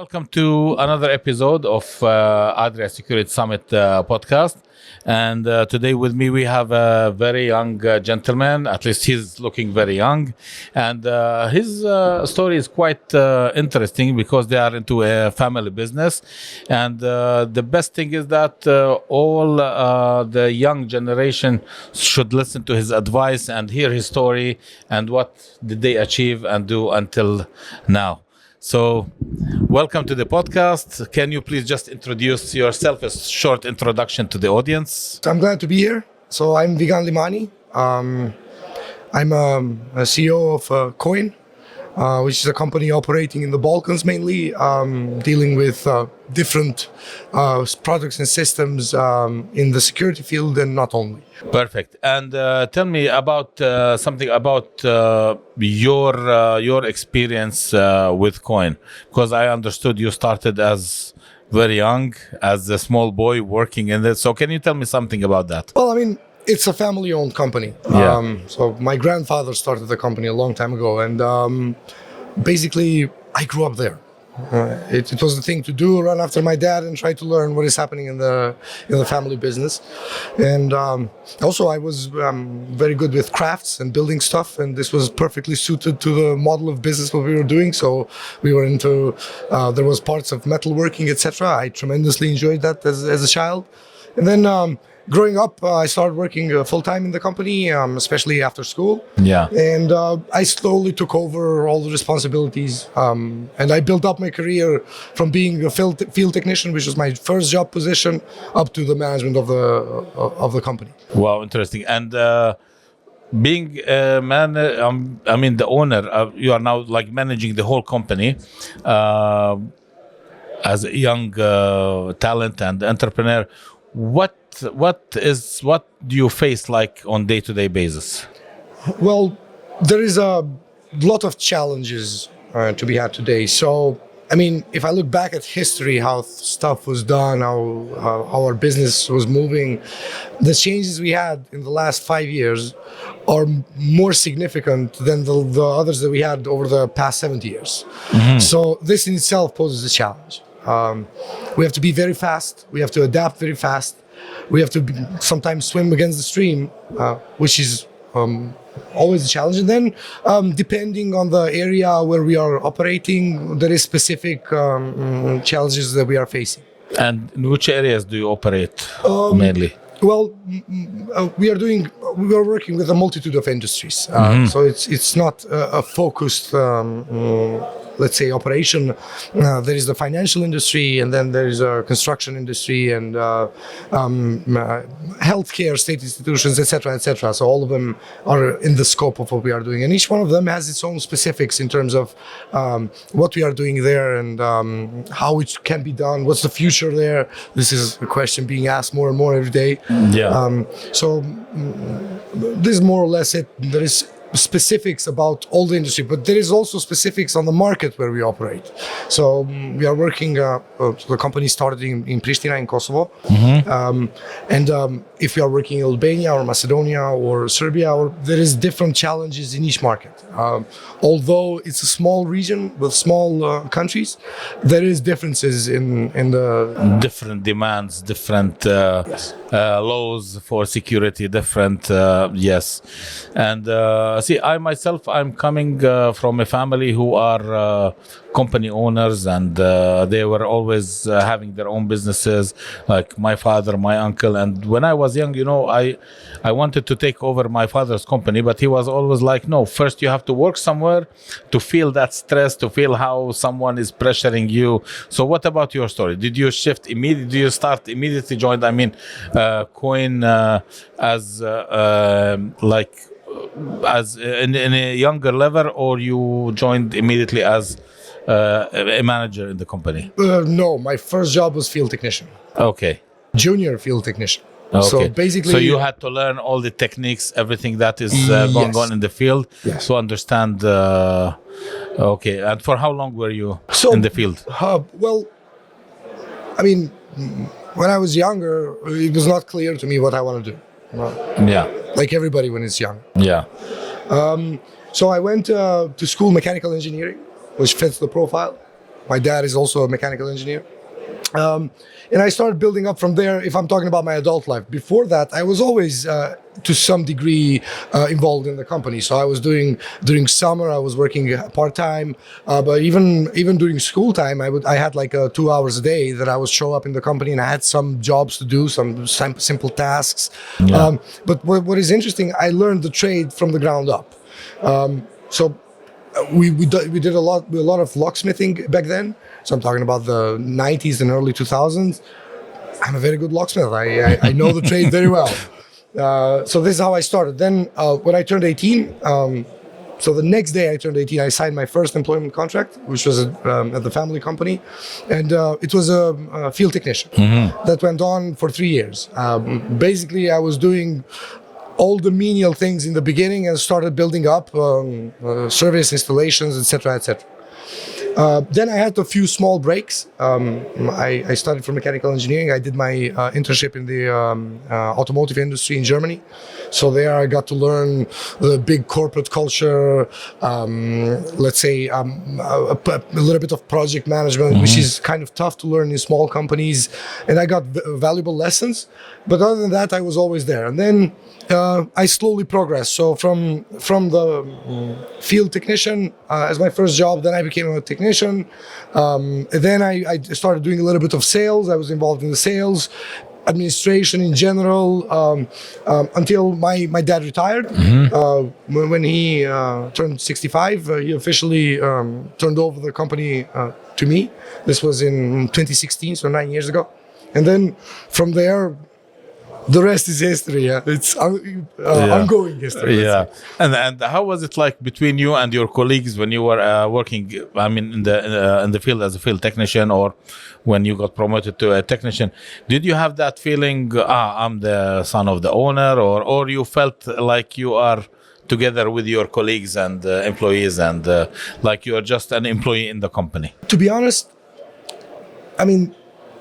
welcome to another episode of Adria Security Summit podcast. And today with me we have a very young gentleman, at least he's looking very young. And his story is quite interesting because they are into a family business. And the best thing is that all the young generation should listen to his advice and hear his story and what did they achieve and do until now. So, welcome to the podcast. Can you please just introduce yourself, a short introduction to the audience? I'm glad to be here. So I'm Vigan Limani. I'm a CEO of Coin, which is a company operating in the Balkans mainly, dealing with different products and systems in the security field and not only. Perfect. And tell me about something about your experience with Coin, because I understood you started as very young, as a small boy working in it. So can you tell me something about that? Well, I mean, it's a family-owned company. Yeah. So my grandfather started the company a long time ago, and basically I grew up there. It was the thing to do, run after my dad and try to learn what is happening in the family business. And also I was very good with crafts and building stuff, and this was perfectly suited to the model of business what we were doing. So we were into, there was parts of metalworking, etc. I tremendously enjoyed that as a child. And then growing up, I started working full-time in the company, especially after school. Yeah. And I slowly took over all the responsibilities. And I built up my career from being a field technician, which was my first job position, up to the management of the company. Wow, interesting. And being a man, the owner, you are now like managing the whole company as a young talent and entrepreneur. What do you face like on day-to-day basis? Well, there is a lot of challenges to be had today. So, I mean, if I look back at history, how stuff was done, how our business was moving, the changes we had in the last 5 years are more significant than the others that we had over the past 70 years. Mm-hmm. So this in itself poses a challenge. We have to be very fast. We have to adapt very fast. We have to sometimes swim against the stream, which is always a challenge. And then, depending on the area where we are operating, there is specific challenges that we are facing. And in which areas do you operate mainly? Well, we are working with a multitude of industries. So it's not a focused, let's say, operation. There is the financial industry, and then there is a construction industry, and healthcare, state institutions, etc., etc. So all of them are in the scope of what we are doing, and each one of them has its own specifics in terms of what we are doing there and how it can be done. What's the future there? This is a question being asked more and more every day. Yeah. So this is more or less it. There is specifics about all the industry, but there is also specifics on the market where we operate. So we are working, the company started in Pristina in Kosovo. Mm-hmm. And if we are working in Albania or Macedonia or Serbia, there is different challenges in each market. Although it's a small region with small countries, there is differences in the... Different demands, different yes. Laws for security, different, yes. And see, I myself, I'm coming from a family who are company owners, and they were always having their own businesses, like my father, my uncle. And when I was young, I wanted to take over my father's company, but he was always like, no, first you have to work somewhere to feel that stress, to feel how someone is pressuring you. So what about your story? Did you shift immediately? Do you start immediately joined, Coin as in a younger level, or you joined immediately as a manager in the company? No, my first job was field technician. Okay. Junior field technician. Okay. So basically... So you had to learn all the techniques, everything that is going on in the field, yes. to understand... okay. And for how long were you in the field? Well, I mean, when I was younger, it was not clear to me what I want to do. Yeah. Like everybody when it's young. Yeah. So I went to school mechanical engineering, which fits the profile. My dad is also a mechanical engineer. And I started building up from there. If I'm talking about my adult life, before that, I was always, to some degree, involved in the company. So I was during summer, I was working part time. But even during school time, I had like 2 hours a day that I would show up in the company, and I had some jobs to do, some simple tasks. Yeah. But what is interesting, I learned the trade from the ground up. So we did a lot of locksmithing back then. So I'm talking about the 90s and early 2000s. I'm a very good locksmith. I know the trade very well. So this is how I started. Then when I turned 18, so the next day I turned 18, I signed my first employment contract, which was at the family company. And it was a field technician. That went on for 3 years. Basically, I was doing all the menial things in the beginning and started building up service installations, etc., etc. Then I had a few small breaks. I studied for mechanical engineering. I did my internship in the automotive industry in Germany. So there I got to learn the big corporate culture, let's say a little bit of project management, which is kind of tough to learn in small companies. And I got valuable lessons. But other than that, I was always there. And then I slowly progressed. So from the field technician as my first job, then I became a technician. Then I started doing a little bit of sales. I was involved in the sales, administration in general, until my dad retired. When he turned 65, he officially turned over the company to me. This was in 2016, so 9 years ago. And then from there, the rest is history. Yeah? It's ongoing history. Yeah. And how was it like between you and your colleagues when you were working? I mean, in the field as a field technician, or when you got promoted to a technician? Did you have that feeling? I'm the son of the owner, or you felt like you are together with your colleagues and employees, and like you are just an employee in the company? To be honest, I mean,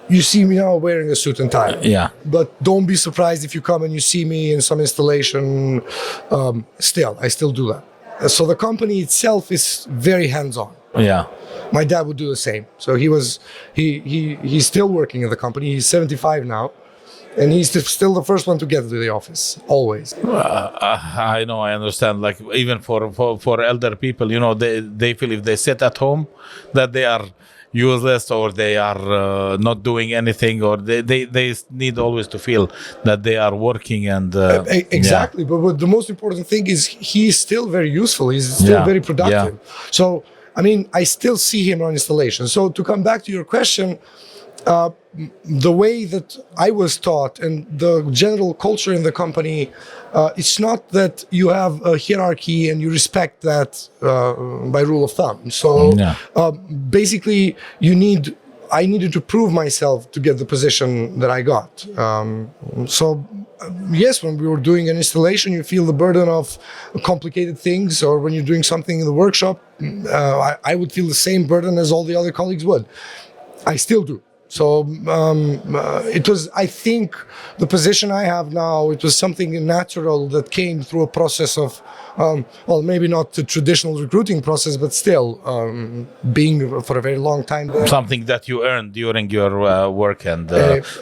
you see me now wearing a suit and tie. Yeah. But don't be surprised if you come and you see me in some installation. I still do that. So the company itself is very hands-on. Yeah. My dad would do the same. So he's still working in the company. He's 75 now. And he's still the first one to get to the office, always. I know, I understand. Like even for elder people, you know, they feel if they sit at home that they are useless, or they are not doing anything, or they need always to feel that they are working. And exactly. Yeah. But the most important thing is he's still very useful. He's still very productive. Yeah. So, I mean, I still see him on installation. So to come back to your question, the way that I was taught and the general culture in the company, it's not that you have a hierarchy and you respect that by rule of thumb. So basically, I needed to prove myself to get the position that I got. Yes, when we were doing an installation, you feel the burden of complicated things, or when you're doing something in the workshop, I would feel the same burden as all the other colleagues would. I still do. So it was, I think, the position I have now, it was something natural that came through a process of, well, maybe not the traditional recruiting process, but still being for a very long time there. Something that you earned during your work. And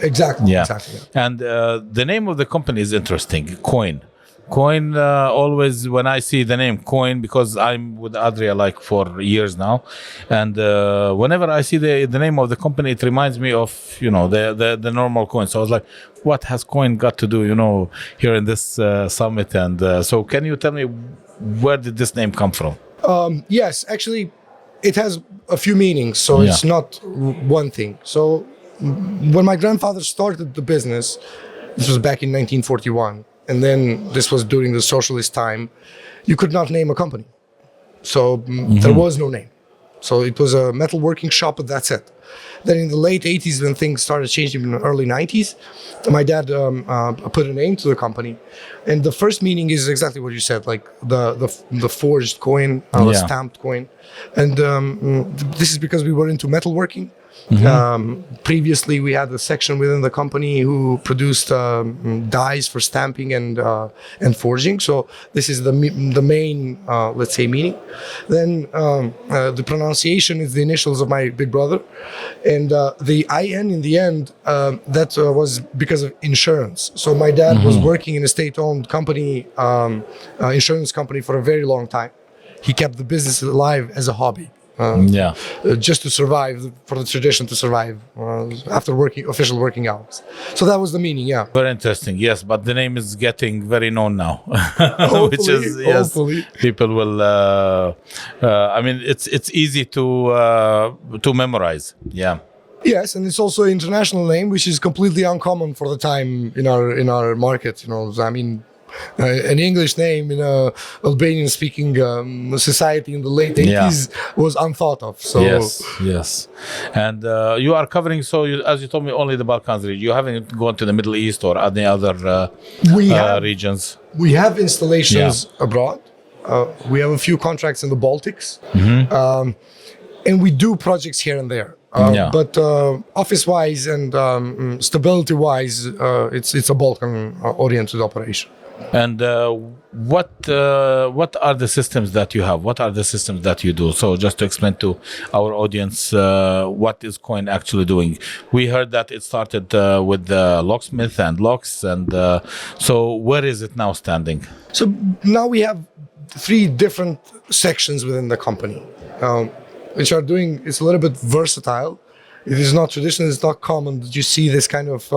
exactly. Yeah. Exactly. And the name of the company is interesting, Coin. Coin, always when I see the name Coin, because I'm with Adria like for years now, and whenever I see the name of the company, it reminds me of, you know, the normal coin. So I was like, what has Coin got to do, you know, here in this summit? And so can you tell me, where did this name come from? Yes, actually, it has a few meanings, so it's not one thing. So when my grandfather started the business, this was back in 1941, and then this was during the socialist time, you could not name a company. So there was no name. So it was a metalworking shop, but that's it. Then in the late 80s, when things started changing in the early 90s, my dad put a name to the company. And the first meaning is exactly what you said, like the forged coin, the stamped coin. And this is because we were into metalworking. Previously, we had a section within the company who produced dies for stamping and forging. So this is the main, let's say, meaning. Then the pronunciation is the initials of my big brother, and the IN in the end that was because of insurance. So my dad was working in a state-owned company, insurance company, for a very long time. He kept the business alive as a hobby. Just to survive, for the tradition to survive after official working hours. So that was the meaning. Yeah, very interesting. Yes, but the name is getting very known now, which is hopefully. People will. I mean, it's easy to memorize. Yeah. Yes, and it's also an international name, which is completely uncommon for the time in our market. I mean, an English name in a Albanian-speaking society in the late 80s was unthought of. So yes. And you are covering, so as you told me, only the Balkans region. You haven't gone to the Middle East or any other regions? We have installations abroad. We have a few contracts in the Baltics. And we do projects here and there. But office-wise and stability-wise, it's a Balkan-oriented operation. And what are the systems that you have? What are the systems that you do? So just to explain to our audience, what is Coin actually doing? We heard that it started with the locksmith and locks, and so where is it now standing? So now we have 3 different sections within the company, which are doing, it's a little bit versatile. It is not traditional, it's not common that you see this kind of,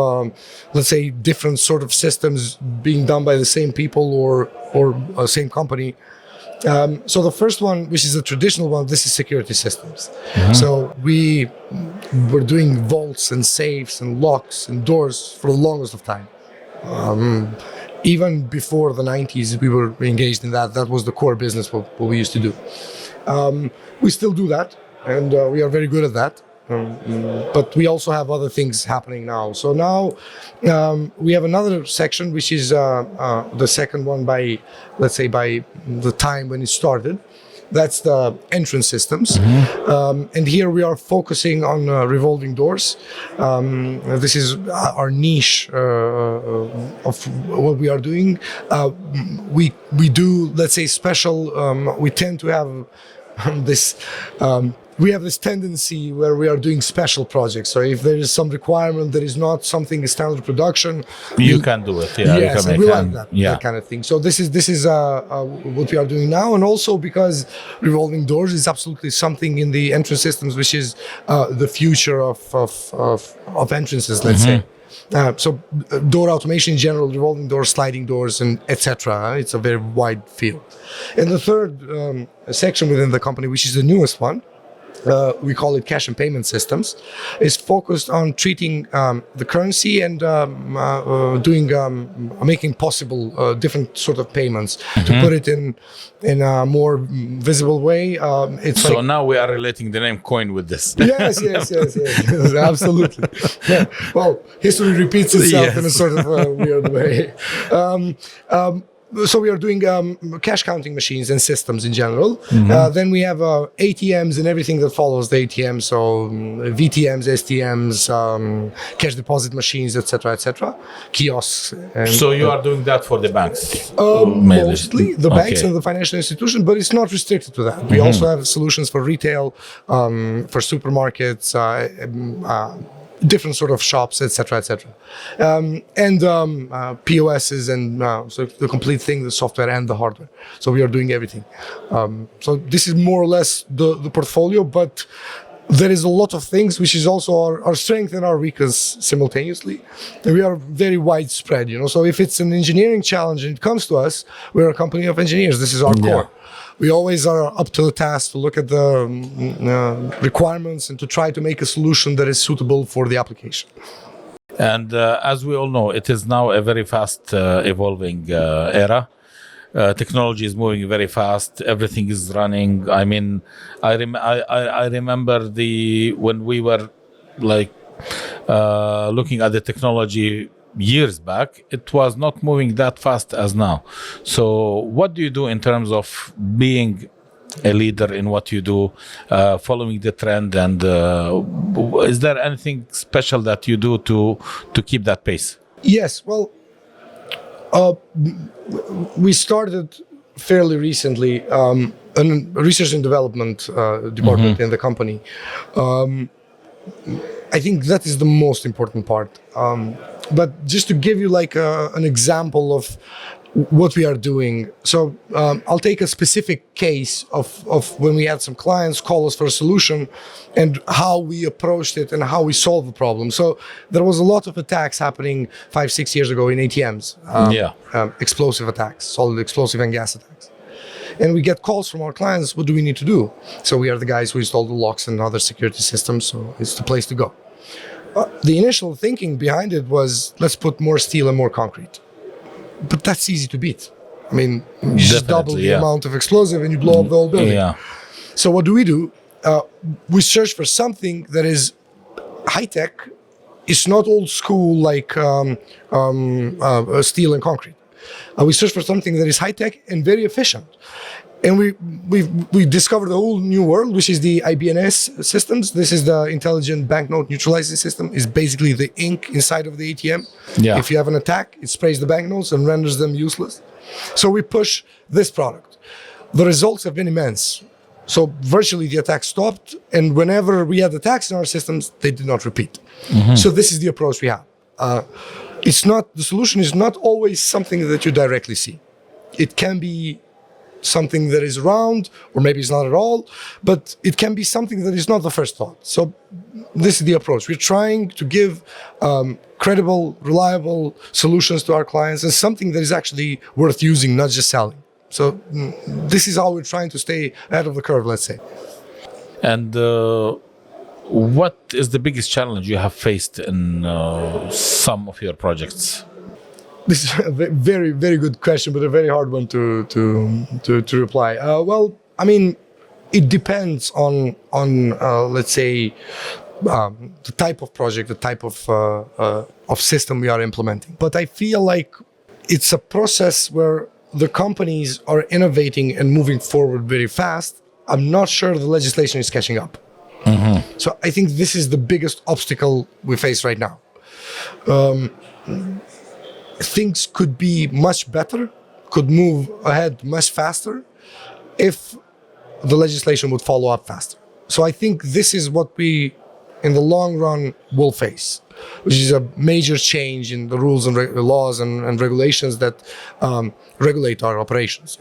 let's say, different sort of systems being done by the same people or same company. So the first one, which is a traditional one, this is security systems. So we were doing vaults and safes and locks and doors for the longest of time. Even before the 90s, we were engaged in that. That was the core business, what we used to do. We still do that, and we are very good at that. But we also have other things happening now. So now we have another section, which is the second one by the time when it started. That's the entrance systems. And here we are focusing on revolving doors. This is our niche of what we are doing. We do, let's say, special, we tend to have this we have this tendency where we are doing special projects. So if there is some requirement that is not something standard production, you can do it. Yes, we like that kind of thing. So this is what we are doing now, and also because revolving doors is absolutely something in the entrance systems, which is the future of entrances. Let's say. So door automation in general, revolving doors, sliding doors, and etc. It's a very wide field. And the third section within the company, which is the newest one, we call it cash and payment systems, is focused on treating the currency and making possible different sort of payments to put it in a more visible way. So now we are relating the name Coin with this. Yes, absolutely. Yeah. Well, history repeats itself in a sort of weird way. So we are doing cash counting machines and systems in general. Then we have ATMs and everything that follows the ATM. So VTMs, STMs, cash deposit machines, etc., kiosks. So you are doing that for the banks? Mostly the banks and the financial institutions, but it's not restricted to that. We also have solutions for retail, for supermarkets, different sort of shops, etc., and POSs and so the complete thing, the software and the hardware. So we are doing everything. So this is more or less the portfolio, but there is a lot of things which is also our strength and our weakness simultaneously. And we are very widespread, So if it's an engineering challenge and it comes to us, we're a company of engineers. This is our core. We always are up to the task to look at the requirements and to try to make a solution that is suitable for the application. And as we all know, it is now a very fast evolving era. Technology is moving very fast. Everything is running. I mean, I remember when we were looking at the technology years back, it was not moving that fast as now. So what do you do in terms of being a leader in what you do, following the trend, and is there anything special that you do to keep that pace? Yes, well, we started fairly recently a research and development department in the company. I think that is the most important part. But just to give you like an example of what we are doing. So I'll take a specific case of when we had some clients call us for a solution and how we approached it and how we solved the problem. So there was a lot of attacks happening 5-6 years ago in ATMs. Explosive attacks, solid explosive and gas attacks. And we get calls from our clients, what do we need to do? So we are the guys who install the locks and other security systems, so it's the place to go. The initial thinking behind it was, let's put more steel and more concrete. But that's easy to beat. I mean, you just double the amount of explosive and you blow up the whole building. Yeah. So what do? We search for something that is high-tech. It's not old school like steel and concrete. We search for something that is high-tech and very efficient. And we discovered a whole new world, which is the IBNS systems. This is the intelligent banknote neutralizing system. It's basically the ink inside of the ATM. Yeah. If you have an attack, it sprays the banknotes and renders them useless. So we push this product. The results have been immense. So virtually the attack stopped, and whenever we had attacks in our systems, they did not repeat. So this is the approach we have. The solution is not always something that you directly see. It can be something that is around, or maybe it's not at all, but it can be something that is not the first thought. So this is the approach. We're trying to give credible, reliable solutions to our clients and something that is actually worth using, not just selling. So this is how we're trying to stay ahead of the curve, let's say. And what is the biggest challenge you have faced in some of your projects? This is a very, very good question, but a very hard one to reply. Well, I mean, it depends on let's say, the type of project, the type of system we are implementing. But I feel like it's a process where the companies are innovating and moving forward very fast. I'm not sure the legislation is catching up. So I think this is the biggest obstacle we face right now. Things could be much better, could move ahead much faster if the legislation would follow up faster. So I think this is what we, in the long run, will face, which is a major change in the rules and laws and regulations that regulate our operations.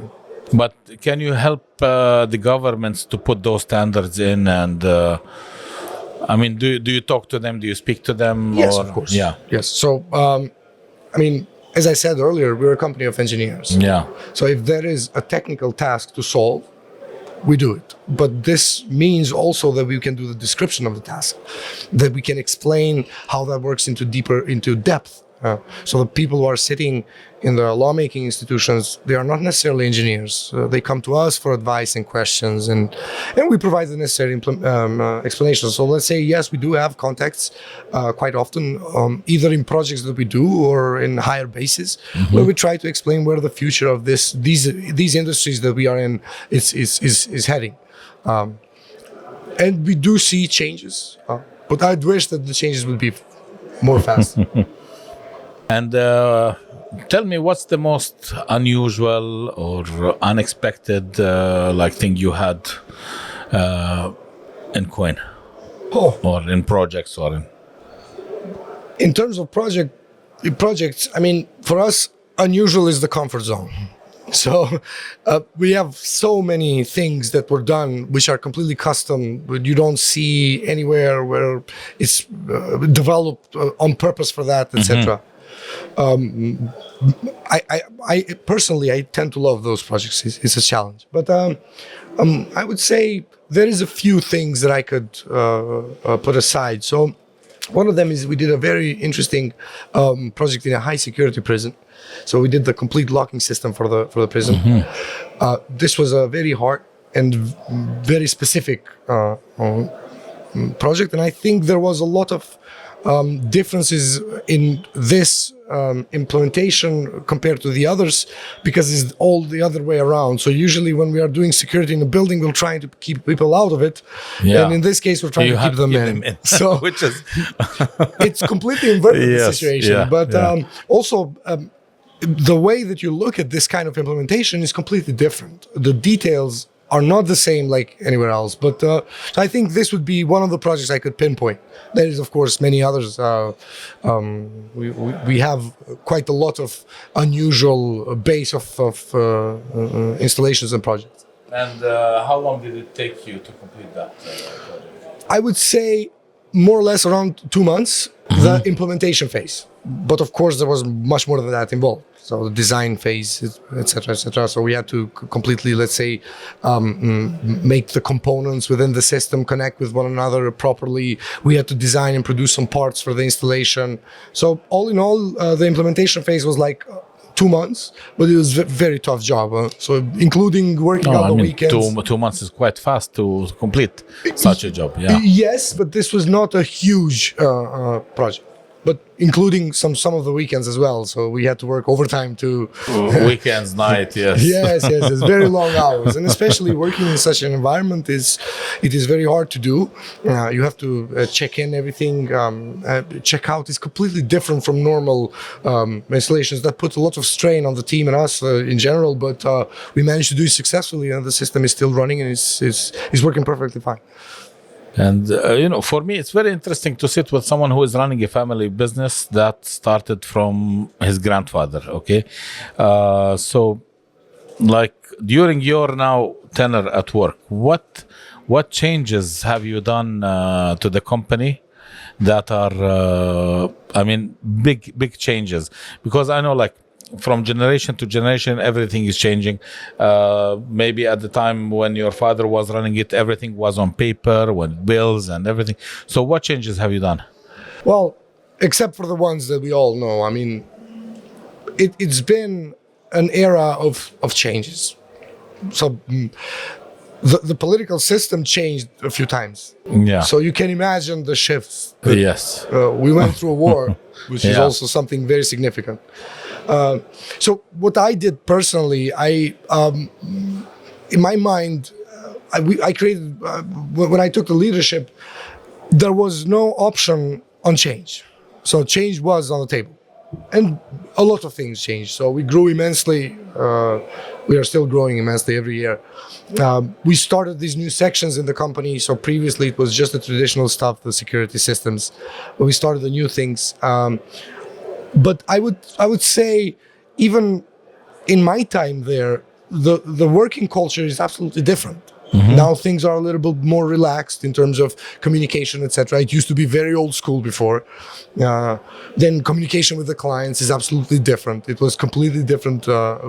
But can you help the governments to put those standards in? And I mean, do you talk to them? Do you speak to them? Yes, of course. Yeah. Yes. So, I mean, as I said earlier, we're a company of engineers. Yeah. So if there is a technical task to solve, we do it. But this means also that we can do the description of the task, that we can explain how that works into depth. So the people who are sitting in the lawmaking institutions, they are not necessarily engineers. They come to us for advice and questions, and we provide the necessary explanations. So let's say, yes, we do have contacts quite often, either in projects that we do or in higher bases, where we try to explain where the future of these industries that we are in is heading. And we do see changes, but I'd wish that the changes would be more fast. And tell me, what's the most unusual or unexpected thing you had in Coin, or in projects, or in terms of projects? I mean, for us, unusual is the comfort zone. So we have so many things that were done which are completely custom, but you don't see anywhere where it's developed on purpose for that, etc. I personally, I tend to love those projects. It's a challenge, but I would say there is a few things that I could put aside. So one of them is we did a very interesting project in a high security prison. So we did the complete locking system for the prison. This was a very hard and very specific project, and I think there was a lot of differences in this implementation compared to the others, because it's all the other way around. So usually when we are doing security in a building, we're trying to keep people out of it, and in this case, we're trying to keep them in. So which is it's completely inverted Yes, situation. yeah, But yeah. also, the way that you look at this kind of implementation is completely different. The details are not the same like anywhere else. But so I think this would be one of the projects I could pinpoint. There is, of course, many others. We have quite a lot of unusual base of installations and projects. And how long did it take you to complete that project? I would say more or less around 2 months, the implementation phase. But of course, there was much more than that involved. So the design phase, etc., etc. So we had to completely, let's say, make the components within the system connect with one another properly. We had to design and produce some parts for the installation. So all in all, the implementation phase was like 2 months, but it was a very tough job. So including working out the weekends. 2 months is quite fast to complete such a job. Yeah. Yes, but this was not a huge project. But including some of the weekends as well. So we had to work overtime to Weekends, night, yes. yes, it's very long hours, and especially working in such an environment it is very hard to do. You have to check in everything. Check out is completely different from normal installations. That puts a lot of strain on the team and us in general. But we managed to do it successfully, and the system is still running and is working perfectly fine. And for me, it's very interesting to sit with someone who is running a family business that started from his grandfather. Okay, so like during your now tenure at work, what changes have you done to the company that are, big changes? Because I know, like, from generation to generation, everything is changing. Maybe at the time when your father was running it, everything was on paper, with bills and everything. So what changes have you done? Well, except for the ones that we all know. I mean, it's been an era of changes. So the political system changed a few times. Yeah. So you can imagine the shifts. Yes. We went through a war, which is also something very significant. So what I did personally, in my mind, I created, when I took the leadership, there was no option on change. So change was on the table. And a lot of things changed. So we grew immensely. We are still growing immensely every year. We started these new sections in the company. So previously it was just the traditional stuff, the security systems. But we started the new things. But I would say, even in my time there, the working culture is absolutely different. Now things are a little bit more relaxed in terms of communication, etc. It used to be very old school before. Then communication with the clients is absolutely different. It was completely different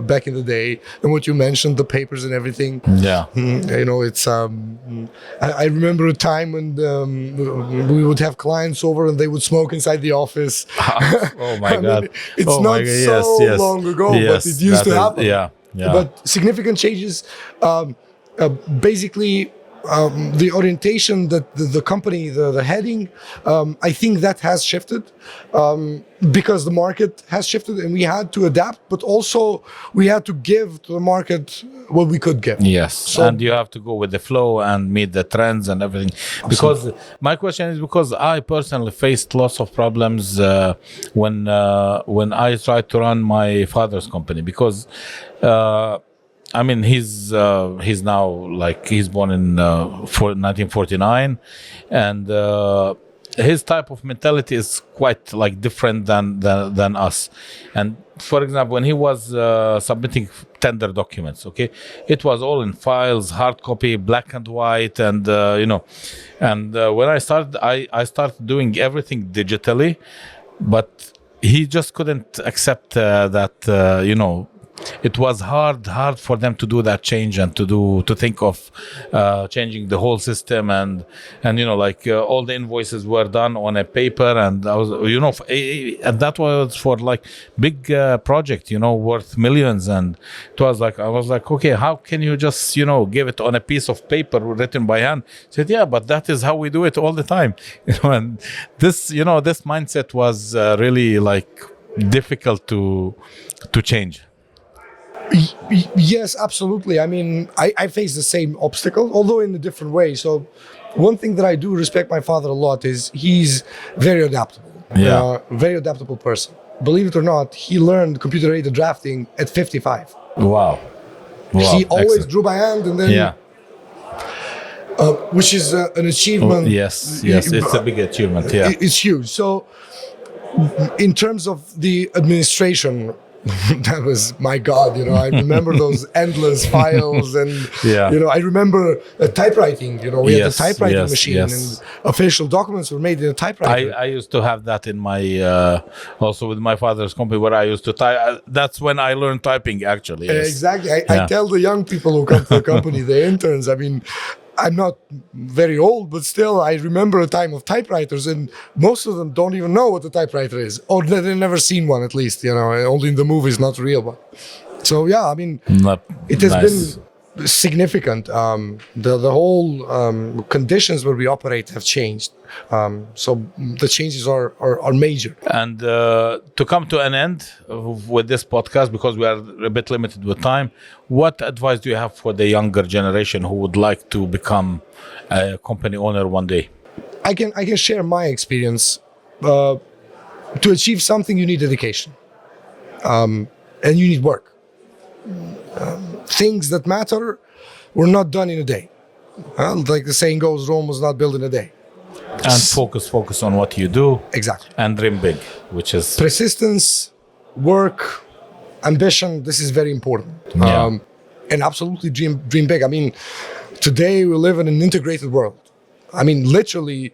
back in the day. And what you mentioned, the papers and everything. Yeah. It's. I remember a time when we would have clients over and they would smoke inside the office. Oh my God! It's not so long ago, but it used to happen. Yeah. But significant changes. Basically, the orientation that the company, the heading, I think that has shifted because the market has shifted and we had to adapt, but also we had to give to the market what we could give. Yes, So- and you have to go with the flow and meet the trends and everything. Because my question is, because I personally faced lots of problems when I tried to run my father's company, because he's now, like, he's born in 1949, and his type of mentality is quite like different than us. And for example, when he was submitting tender documents, okay, it was all in files, hard copy, black and white, and when I started doing everything digitally, but he just couldn't accept that it was hard for them to do that change and to think of changing the whole system, and like all the invoices were done on a paper, and I was, and that was for like big project, worth millions, and it was like, I was like, okay, how can you just give it on a piece of paper written by hand? I said, yeah, but that is how we do it all the time. And this this mindset was really like difficult to change. Yes, absolutely. I mean, I face the same obstacle, although in a different way. So one thing that I do respect my father a lot is he's very adaptable. Yeah. Very adaptable person. Believe it or not, he learned computer-aided drafting at 55. Wow. He always Excellent. drew by hand, and then which is an achievement. Yes, it's a big achievement. Yeah. It's huge. So in terms of the administration, that was, my God, I remember those endless files, and I remember typewriting. We had a typewriting machine, and official documents were made in a typewriter. I used to have that in my also with my father's company where I used to type. That's when I learned typing, actually. Yes. Exactly. I tell the young people who come to the company, the interns, I mean, I'm not very old, but still, I remember a time of typewriters, and most of them don't even know what a typewriter is, or they've never seen one, at least, only in the movies, not real one. So, yeah, I mean, it has been significant. The whole conditions where we operate have changed. So the changes are major. And to come to an end with this podcast, because we are a bit limited with time, what advice do you have for the younger generation who would like to become a company owner one day? I can share my experience. To achieve something, you need dedication, and you need work. Things that matter were not done in a day. Like the saying goes, Rome was not built in a day. And focus on what you do. Exactly. And dream big, which is persistence, work, ambition. This is very important. Yeah. And absolutely dream big. I mean, today we live in an integrated world. I mean, literally,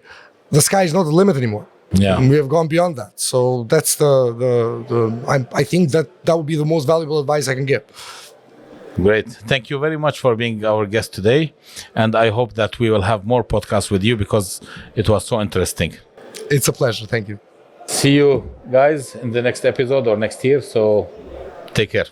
the sky is not the limit anymore. Yeah. And we have gone beyond that. So that's I think that would be the most valuable advice I can give. Great. Thank you very much for being our guest today. And I hope that we will have more podcasts with you because it was so interesting. It's a pleasure. Thank you. See you guys in the next episode or next year. So take care.